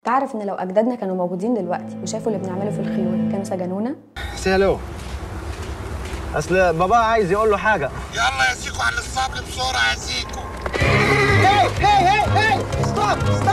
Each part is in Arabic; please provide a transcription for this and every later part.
تعرف ان لو اجدادنا كانوا موجودين دلوقتي وشافوا اللي بنعمله في الخيول كانوا سجنونا؟ سهلو، اصل بابا عايز يقول له حاجه. يلا يا زيكو على الاسطبل بسرعه يا زيكو. هي ستوب.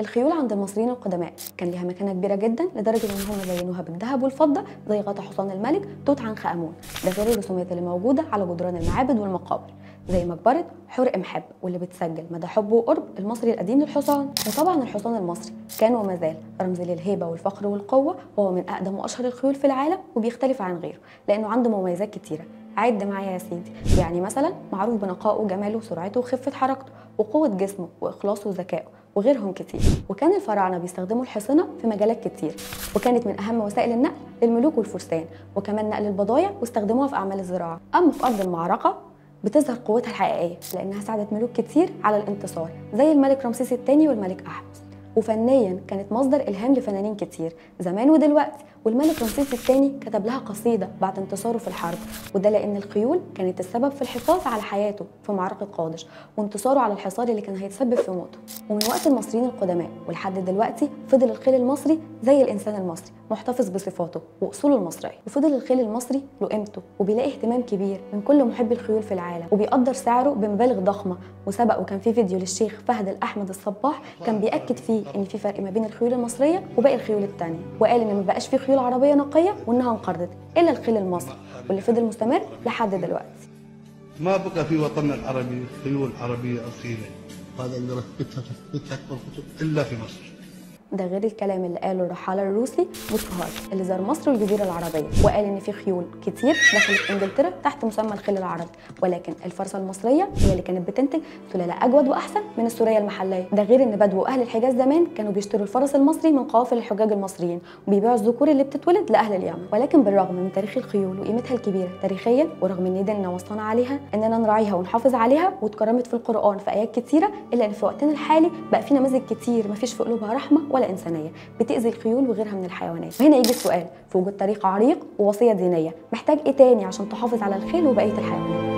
الخيول عند المصريين القدماء كان ليها مكانه كبيره جدا لدرجه ان هم زينوها بالذهب والفضه زي غطا حصان الملك توت عنخ امون، ده غير الرسومات اللي موجوده على جدران المعابد والمقابر زي مقبره حور امحب واللي بتسجل مدى حب وقرب المصري القديم للحصان. وطبعا الحصان المصري كان وما زال رمز للهيبه والفخر والقوه، وهو من اقدم واشهر الخيول في العالم وبيختلف عن غيره لانه عنده مميزات كتيره. عد معايا يا سيدي، يعني مثلا معروف بنقائه وجماله وسرعته وخفه حركته وقوه جسمه واخلاصه وذكائه وغيرهم كتير. وكان الفراعنه بيستخدموا الحصنه في مجالات كتير، وكانت من اهم وسائل النقل للملوك والفرسان، وكمان نقل البضايع واستخدموها في اعمال الزراعه. اما في ارض المعركه بتظهر قوتها الحقيقيه لانها ساعدت ملوك كتير على الانتصار زي الملك رمسيس الثاني والملك احمس. وفنيا كانت مصدر الهام لفنانين كتير زمان ودلوقتي، والملك رمسيس الثاني كتب لها قصيده بعد انتصاره في الحرب، وده لان الخيول كانت السبب في الحفاظ على حياته في معركه قادش وانتصاره على الحصار اللي كان هيتسبب في موته. ومن وقت المصريين القدماء ولحد دلوقتي فضل الخيل المصري زي الانسان المصري محتفظ بصفاته واصوله المصريه، وفضل الخيل المصري له قيمته وبيلاقي اهتمام كبير من كل محبي الخيول في العالم، وبيقدر سعره بمبالغ ضخمه. وسبق وكان في فيديو للشيخ فهد الأحمد الصباح كان بيأكد فيه ان في فرق ما بين الخيول المصريه وباقي الخيول الثانيه، وقال ان ما بقاش في خيول عربيه نقيه وانها انقرضت الا الخيل المصري واللي فضل مستمر لحد دلوقتي. ما بقى في وطننا العربي خيول عربيه اصيله، هذا اللي رتبتها اكبر كتب الا في مصر. ده غير الكلام اللي قاله الرحاله الروسي بوتفهارد اللي زار مصر والجزيره العربيه، وقال ان في خيول كتير دخلت انجلترا تحت مسمى الخيل العربي، ولكن الفرسه المصريه هي اللي كانت بتنتج سلاله اجود واحسن من السوريه المحليه. ده غير ان بدو اهل الحجاز زمان كانوا بيشتروا الفرس المصري من قوافل الحجاج المصريين وبيبيعوا الذكور اللي بتتولد لاهل اليمن. ولكن بالرغم من تاريخ الخيول وقيمتها الكبيره تاريخيا، ورغم ان ديننا وصانا عليها اننا نراعيها ونحافظ عليها واتكرمت في القران في ايات كتيره، الا ان في وقتنا الحالي بقى في نماذج كتير مفيش في قلوبها رحمه ولا انسانيه بتاذي الخيول وغيرها من الحيوانات. وهنا يجي السؤال، في وجود تاريخ عريق ووصيه دينيه محتاج ايه تاني عشان تحافظ على الخيل وبقيه الحيوانات؟